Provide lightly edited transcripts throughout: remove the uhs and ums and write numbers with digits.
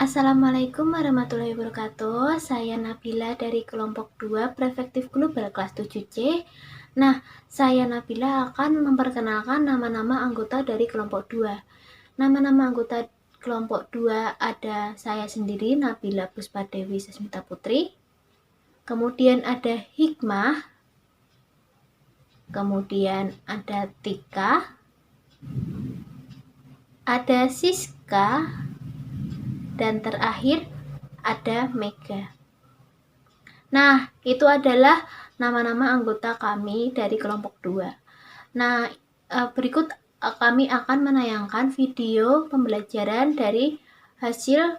Assalamualaikum warahmatullahi wabarakatuh. Saya Nabila dari kelompok 2 Perspektif Global kelas 7C. Nah, saya Nabila akan memperkenalkan nama-nama anggota dari kelompok 2. Nama-nama anggota kelompok 2 ada saya sendiri, Nabila Puspadewi Sasmita Putri. Kemudian ada Hikmah. Kemudian ada Tika. Ada Siska. Dan terakhir ada Mega. Nah, itu adalah nama-nama anggota kami dari kelompok 2. Nah, berikut kami akan menayangkan video pembelajaran dari hasil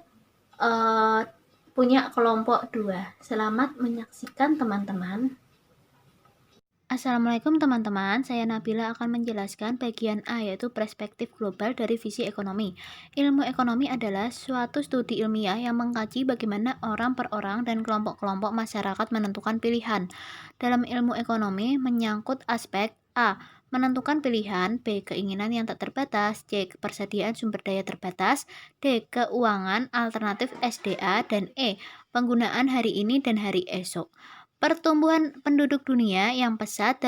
punya kelompok 2. Selamat menyaksikan teman-teman. Assalamualaikum teman-teman, saya Nabila akan menjelaskan bagian A yaitu perspektif global dari visi ekonomi. Ilmu ekonomi adalah suatu studi ilmiah yang mengkaji bagaimana orang per orang dan kelompok-kelompok masyarakat menentukan pilihan. Dalam ilmu ekonomi menyangkut aspek A. Menentukan pilihan, B. Keinginan yang tak terbatas, C. Ketersediaan sumber daya terbatas, D. Keuangan alternatif SDA, dan E. Penggunaan hari ini dan hari esok. Pertumbuhan penduduk dunia yang pesat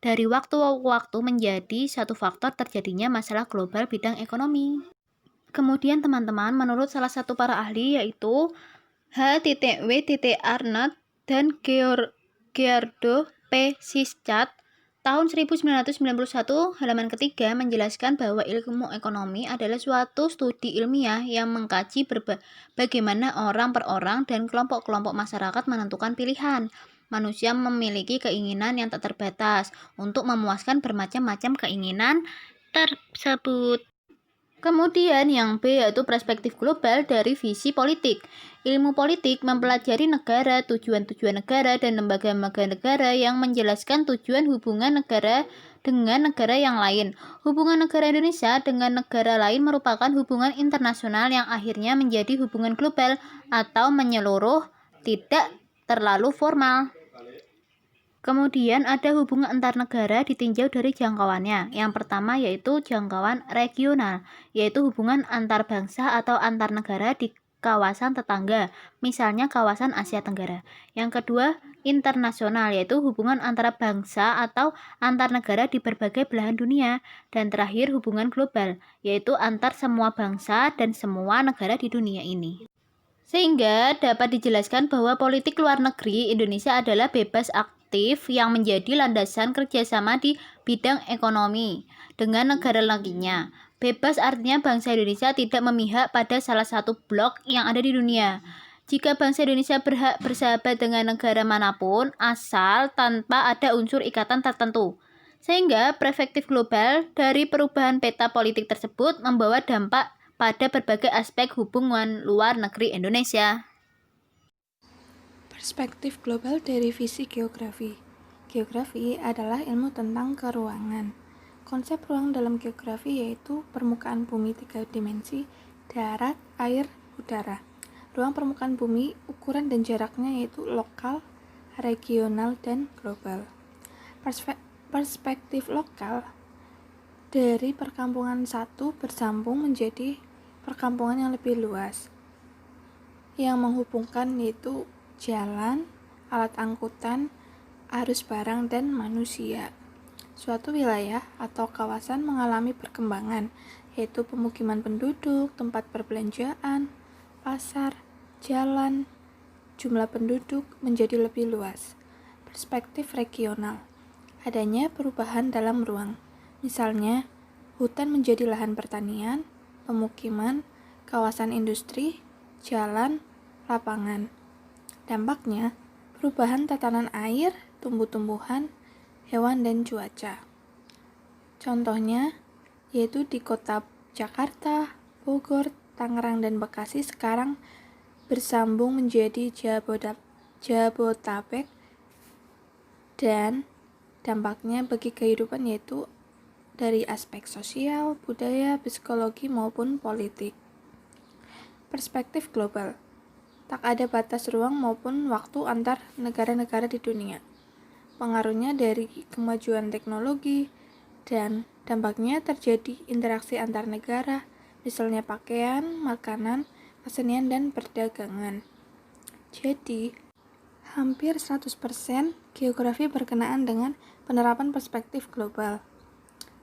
dari waktu ke waktu menjadi satu faktor terjadinya masalah global bidang ekonomi. Kemudian teman-teman, menurut salah satu para ahli yaitu H.W. Arnott dan Gerardo P. Sichert, tahun 1991 halaman ketiga menjelaskan bahwa ilmu ekonomi adalah suatu studi ilmiah yang mengkaji bagaimana orang per orang dan kelompok-kelompok masyarakat menentukan pilihan. Manusia memiliki keinginan yang tak terbatas untuk memuaskan bermacam-macam keinginan tersebut. Kemudian yang B yaitu perspektif global dari visi politik. Ilmu politik mempelajari negara, tujuan-tujuan negara, dan lembaga-lembaga negara yang menjelaskan tujuan hubungan negara dengan negara yang lain. Hubungan negara Indonesia dengan negara lain merupakan hubungan internasional yang akhirnya menjadi hubungan global atau menyeluruh, tidak terlalu formal. Kemudian ada hubungan antar negara ditinjau dari jangkauannya. Yang pertama yaitu jangkauan regional, yaitu hubungan antar bangsa atau antar negara di kawasan tetangga, misalnya kawasan Asia Tenggara. Yang kedua, internasional, yaitu hubungan antara bangsa atau antar negara di berbagai belahan dunia. Dan terakhir, hubungan global, yaitu antar semua bangsa dan semua negara di dunia ini. Sehingga dapat dijelaskan bahwa politik luar negeri Indonesia adalah bebas aktif yang menjadi landasan kerjasama di bidang ekonomi dengan negara lainnya. Bebas artinya bangsa Indonesia tidak memihak pada salah satu blok yang ada di dunia. Jika bangsa Indonesia berhak bersahabat dengan negara manapun, asal tanpa ada unsur ikatan tertentu. Sehingga perspektif global dari perubahan peta politik tersebut membawa dampak pada berbagai aspek hubungan luar negeri Indonesia. Perspektif global dari visi geografi. Geografi adalah ilmu tentang keruangan. Konsep ruang dalam geografi yaitu permukaan bumi 3 dimensi, darat, air, udara. Ruang permukaan bumi, ukuran dan jaraknya yaitu lokal, regional, dan global. Perspektif lokal dari perkampungan satu bersambung menjadi perkampungan yang lebih luas, yang menghubungkan yaitu jalan, alat angkutan, arus barang, dan manusia. Suatu wilayah atau kawasan mengalami perkembangan, yaitu pemukiman penduduk, tempat perbelanjaan, pasar, jalan, jumlah penduduk menjadi lebih luas. Perspektif regional, adanya perubahan dalam ruang. Misalnya, hutan menjadi lahan pertanian, pemukiman, kawasan industri, jalan, lapangan. Dampaknya, perubahan tatanan air, tumbuh-tumbuhan, hewan, dan cuaca. Contohnya, yaitu di kota Jakarta, Bogor, Tangerang, dan Bekasi sekarang bersambung menjadi Jabodetabek, dan dampaknya bagi kehidupan yaitu dari aspek sosial, budaya, psikologi, maupun politik. Perspektif global, tak ada batas ruang maupun waktu antar negara-negara di dunia. Pengaruhnya dari kemajuan teknologi dan dampaknya terjadi interaksi antar negara, misalnya pakaian, makanan, kesenian, dan perdagangan. Jadi, hampir 100% geografi berkenaan dengan penerapan perspektif global.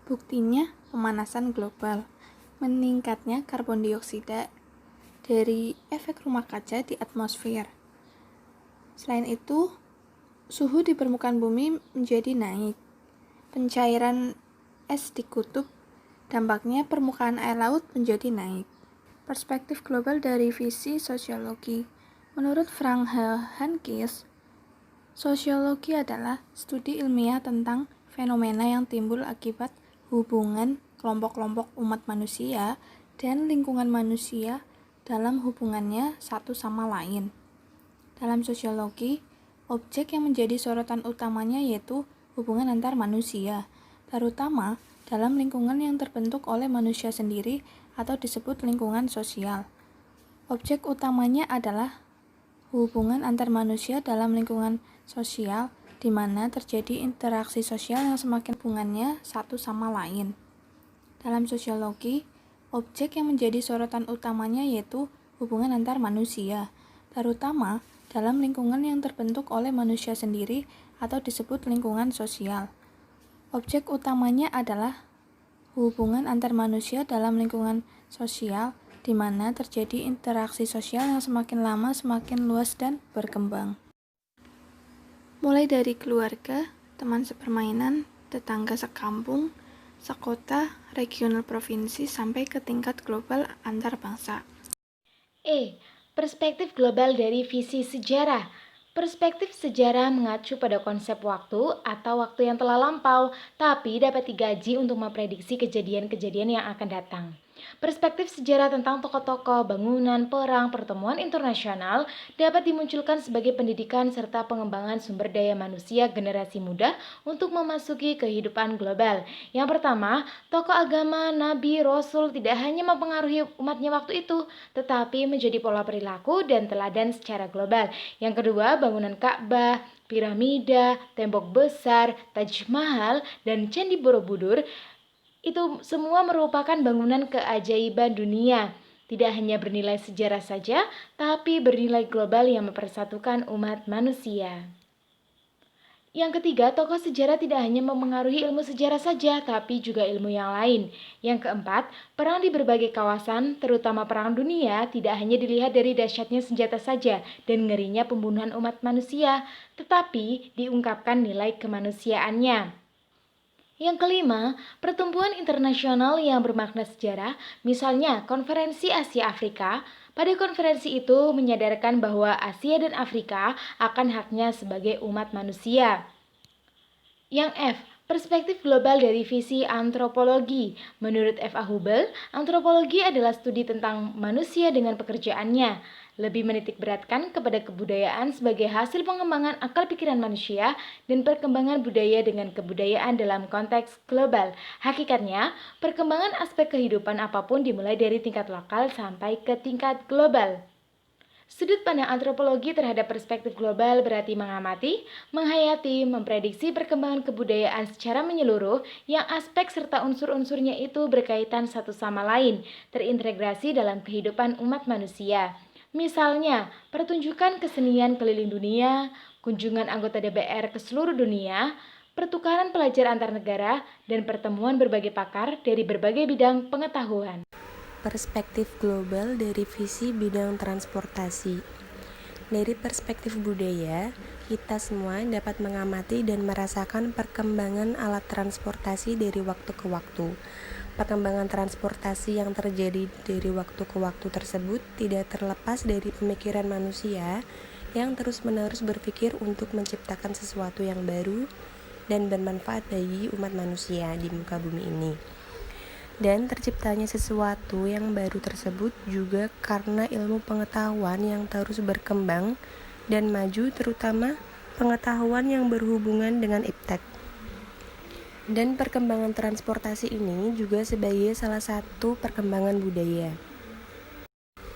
Buktinya, pemanasan global, meningkatnya karbon dioksida dari efek rumah kaca di atmosfer. Selain itu, suhu di permukaan bumi menjadi naik. Pencairan es di kutub, dampaknya permukaan air laut menjadi naik. Perspektif global dari visi sosiologi. Menurut Frank Hankis, sosiologi adalah studi ilmiah tentang fenomena yang timbul akibat hubungan kelompok-kelompok umat manusia dan lingkungan manusia dalam hubungannya satu sama lain. Dalam sosiologi, objek yang menjadi sorotan utamanya yaitu hubungan antar manusia, terutama dalam lingkungan yang terbentuk oleh manusia sendiri atau disebut lingkungan sosial. Objek utamanya adalah hubungan antar manusia dalam lingkungan sosial di mana terjadi interaksi sosial yang semakin hubungannya satu sama lain. Dalam sosiologi, objek yang menjadi sorotan utamanya yaitu hubungan antar manusia, terutama dalam lingkungan yang terbentuk oleh manusia sendiri atau disebut lingkungan sosial. Objek utamanya adalah hubungan antar manusia dalam lingkungan sosial di mana terjadi interaksi sosial yang semakin lama semakin luas dan berkembang. Mulai dari keluarga, teman sepermainan, tetangga sekampung, sekota, regional provinsi, sampai ke tingkat global antar bangsa. Perspektif global dari visi sejarah. Perspektif sejarah mengacu pada konsep waktu atau waktu yang telah lampau, tapi dapat digaji untuk memprediksi kejadian-kejadian yang akan datang. Perspektif sejarah tentang tokoh-tokoh, bangunan, perang, pertemuan internasional dapat dimunculkan sebagai pendidikan serta pengembangan sumber daya manusia generasi muda untuk memasuki kehidupan global. Yang pertama, tokoh agama, nabi, rasul tidak hanya mempengaruhi umatnya waktu itu, tetapi menjadi pola perilaku dan teladan secara global. Yang kedua, bangunan Ka'bah, piramida, tembok besar, Taj Mahal, dan Candi Borobudur itu semua merupakan bangunan keajaiban dunia. Tidak hanya bernilai sejarah saja, tapi bernilai global yang mempersatukan umat manusia. Yang ketiga, tokoh sejarah tidak hanya mempengaruhi ilmu sejarah saja, tapi juga ilmu yang lain. Yang keempat, perang di berbagai kawasan, terutama perang dunia, tidak hanya dilihat dari dahsyatnya senjata saja dan ngerinya pembunuhan umat manusia, tetapi diungkapkan nilai kemanusiaannya. Yang kelima, pertumbuhan internasional yang bermakna sejarah, misalnya Konferensi Asia Afrika. Pada konferensi itu menyadarkan bahwa Asia dan Afrika akan haknya sebagai umat manusia. Yang F, perspektif global dari visi antropologi. Menurut F.A. Hubel, antropologi adalah studi tentang manusia dengan pekerjaannya. Lebih menitikberatkan kepada kebudayaan sebagai hasil pengembangan akal pikiran manusia dan perkembangan budaya dengan kebudayaan dalam konteks global. Hakikatnya, perkembangan aspek kehidupan apapun dimulai dari tingkat lokal sampai ke tingkat global. Sudut pandang antropologi terhadap perspektif global berarti mengamati, menghayati, memprediksi perkembangan kebudayaan secara menyeluruh yang aspek serta unsur-unsurnya itu berkaitan satu sama lain, terintegrasi dalam kehidupan umat manusia. Misalnya, pertunjukan kesenian keliling dunia, kunjungan anggota DPR ke seluruh dunia, pertukaran pelajar antar negara, dan pertemuan berbagai pakar dari berbagai bidang pengetahuan. Perspektif global dari visi bidang transportasi. Dari perspektif budaya, kita semua dapat mengamati dan merasakan perkembangan alat transportasi dari waktu ke waktu. Perkembangan transportasi yang terjadi dari waktu ke waktu tersebut tidak terlepas dari pemikiran manusia yang terus-menerus berpikir untuk menciptakan sesuatu yang baru dan bermanfaat bagi umat manusia di muka bumi ini. Dan terciptanya sesuatu yang baru tersebut juga karena ilmu pengetahuan yang terus berkembang dan maju, terutama pengetahuan yang berhubungan dengan iptek. Dan perkembangan transportasi ini juga sebagai salah satu perkembangan budaya.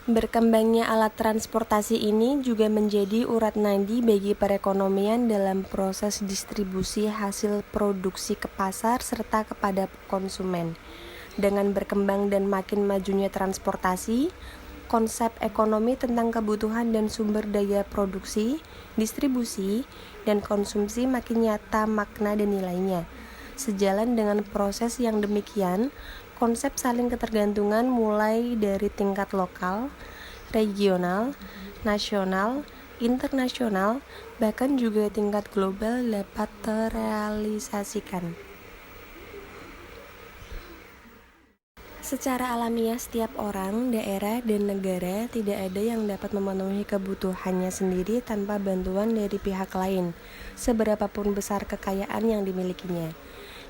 Berkembangnya alat transportasi ini juga menjadi urat nadi bagi perekonomian dalam proses distribusi hasil produksi ke pasar serta kepada konsumen. Dengan berkembang dan makin majunya transportasi, konsep ekonomi tentang kebutuhan dan sumber daya produksi, distribusi, dan konsumsi makin nyata makna dan nilainya. Sejalan dengan proses yang demikian, konsep saling ketergantungan mulai dari tingkat lokal, regional, nasional, internasional, bahkan juga tingkat global dapat terrealisasikan. Secara alamiah, setiap orang, daerah, dan negara tidak ada yang dapat memenuhi kebutuhannya sendiri tanpa bantuan dari pihak lain, seberapapun besar kekayaan yang dimilikinya.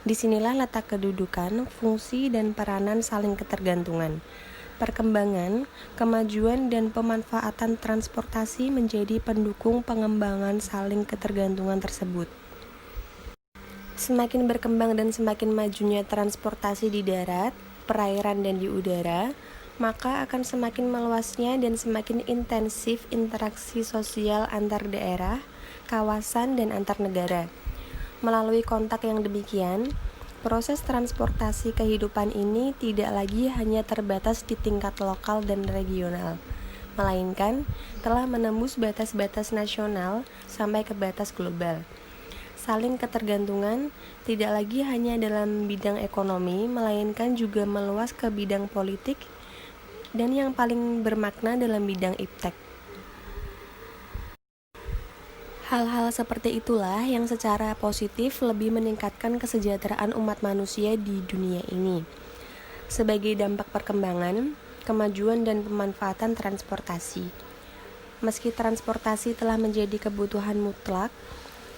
Disinilah letak kedudukan, fungsi, dan peranan saling ketergantungan. Perkembangan, kemajuan, dan pemanfaatan transportasi menjadi pendukung pengembangan saling ketergantungan tersebut. Semakin berkembang dan semakin majunya transportasi di darat, perairan, dan di udara, maka akan semakin meluasnya dan semakin intensif interaksi sosial antar daerah, kawasan, dan antar negara. Melalui kontak yang demikian, proses transportasi kehidupan ini tidak lagi hanya terbatas di tingkat lokal dan regional, melainkan telah menembus batas-batas nasional sampai ke batas global. Saling ketergantungan tidak lagi hanya dalam bidang ekonomi, melainkan juga meluas ke bidang politik dan yang paling bermakna dalam bidang iptek. Hal-hal seperti itulah yang secara positif lebih meningkatkan kesejahteraan umat manusia di dunia ini. Sebagai dampak perkembangan, kemajuan, dan pemanfaatan transportasi. Meski transportasi telah menjadi kebutuhan mutlak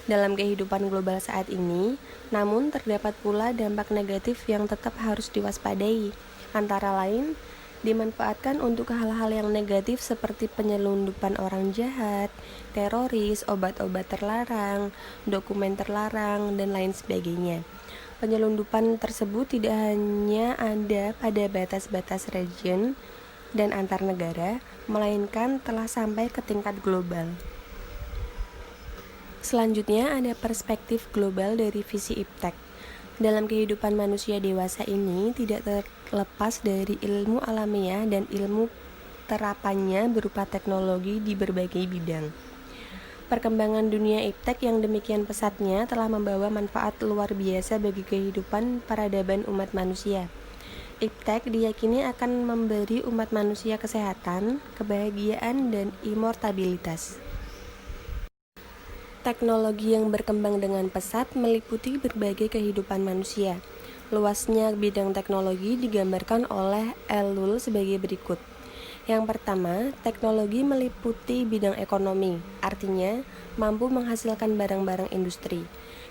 dalam kehidupan global saat ini, namun terdapat pula dampak negatif yang tetap harus diwaspadai, antara lain dimanfaatkan untuk hal-hal yang negatif seperti penyelundupan orang jahat, teroris, obat-obat terlarang, dokumen terlarang, dan lain sebagainya. Penyelundupan tersebut tidak hanya ada pada batas-batas region dan antar negara, melainkan telah sampai ke tingkat global. Selanjutnya ada perspektif global dari visi iptek. Dalam kehidupan manusia dewasa ini tidak terlepas dari ilmu alamiah dan ilmu terapannya berupa teknologi di berbagai bidang. Perkembangan dunia iptek yang demikian pesatnya telah membawa manfaat luar biasa bagi kehidupan peradaban umat manusia. Iptek diyakini akan memberi umat manusia kesehatan, kebahagiaan, dan immortalitas. Teknologi yang berkembang dengan pesat meliputi berbagai kehidupan manusia. Luasnya bidang teknologi digambarkan oleh Ellul sebagai berikut. Yang pertama, teknologi meliputi bidang ekonomi, artinya mampu menghasilkan barang-barang industri.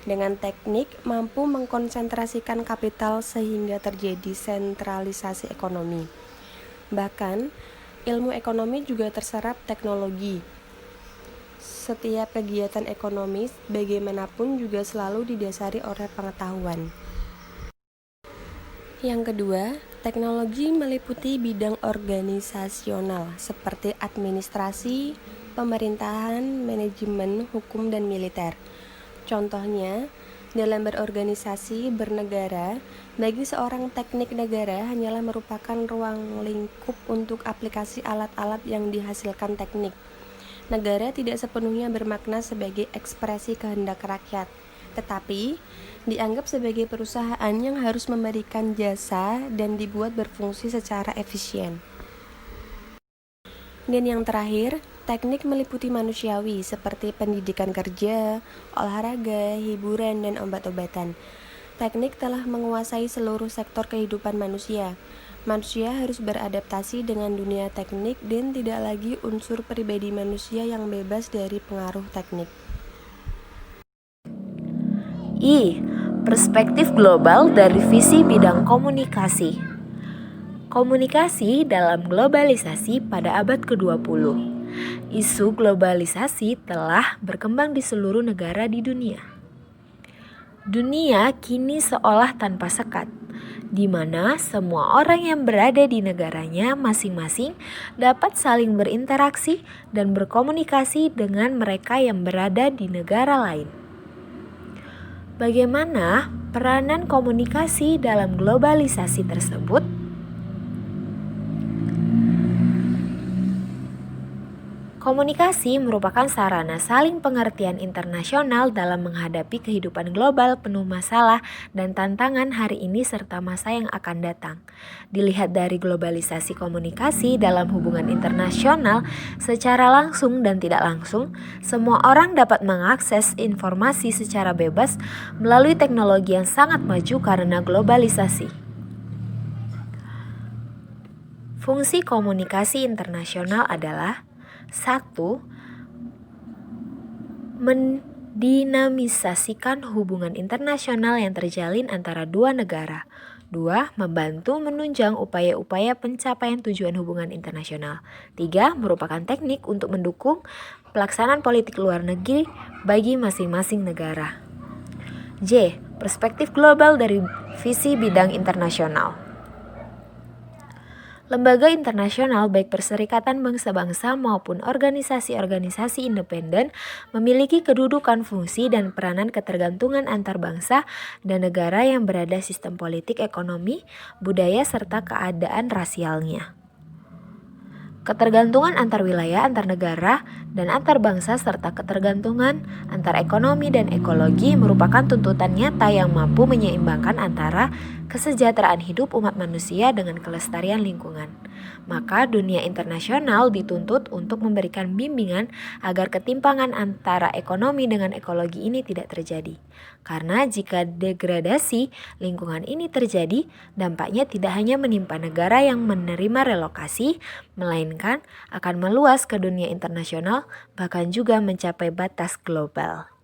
Dengan teknik, mampu mengkonsentrasikan kapital sehingga terjadi sentralisasi ekonomi. Bahkan, ilmu ekonomi juga terserap teknologi. Setiap kegiatan ekonomis bagaimanapun juga selalu didasari oleh pengetahuan. Yang kedua, teknologi meliputi bidang organisasional seperti administrasi, pemerintahan, manajemen, hukum, dan militer. Contohnya, dalam berorganisasi bernegara, bagi seorang teknik negara hanyalah merupakan ruang lingkup untuk aplikasi alat-alat yang dihasilkan teknik. Negara tidak sepenuhnya bermakna sebagai ekspresi kehendak rakyat, tetapi dianggap sebagai perusahaan yang harus memberikan jasa dan dibuat berfungsi secara efisien. Dan yang terakhir, teknik meliputi manusiawi seperti pendidikan kerja, olahraga, hiburan, dan obat-obatan. Teknik telah menguasai seluruh sektor kehidupan manusia. Manusia harus beradaptasi dengan dunia teknik dan tidak lagi unsur pribadi manusia yang bebas dari pengaruh teknik. Perspektif global dari visi bidang komunikasi. Komunikasi dalam globalisasi pada abad ke-20. Isu globalisasi telah berkembang di seluruh negara di dunia. Dunia kini seolah tanpa sekat, di mana semua orang yang berada di negaranya masing-masing dapat saling berinteraksi dan berkomunikasi dengan mereka yang berada di negara lain. Bagaimana peranan komunikasi dalam globalisasi tersebut? Komunikasi merupakan sarana saling pengertian internasional dalam menghadapi kehidupan global penuh masalah dan tantangan hari ini serta masa yang akan datang. Dilihat dari globalisasi komunikasi dalam hubungan internasional secara langsung dan tidak langsung, semua orang dapat mengakses informasi secara bebas melalui teknologi yang sangat maju karena globalisasi. Fungsi komunikasi internasional adalah 1. Mendinamisasikan hubungan internasional yang terjalin antara dua negara. 2. Membantu menunjang upaya-upaya pencapaian tujuan hubungan internasional. 3. Merupakan teknik untuk mendukung pelaksanaan politik luar negeri bagi masing-masing negara. J. Perspektif global dari visi bidang internasional. Lembaga internasional baik perserikatan bangsa-bangsa maupun organisasi-organisasi independen memiliki kedudukan fungsi dan peranan ketergantungan antar bangsa dan negara yang berada sistem politik, ekonomi, budaya, serta keadaan rasialnya. Ketergantungan antar wilayah, antar negara, dan antar bangsa serta ketergantungan antar ekonomi dan ekologi merupakan tuntutan nyata yang mampu menyeimbangkan antara kesejahteraan hidup umat manusia dengan kelestarian lingkungan. Maka dunia internasional dituntut untuk memberikan bimbingan agar ketimpangan antara ekonomi dengan ekologi ini tidak terjadi. Karena jika degradasi lingkungan ini terjadi, dampaknya tidak hanya menimpa negara yang menerima relokasi, melainkan akan meluas ke dunia internasional, bahkan juga mencapai batas global.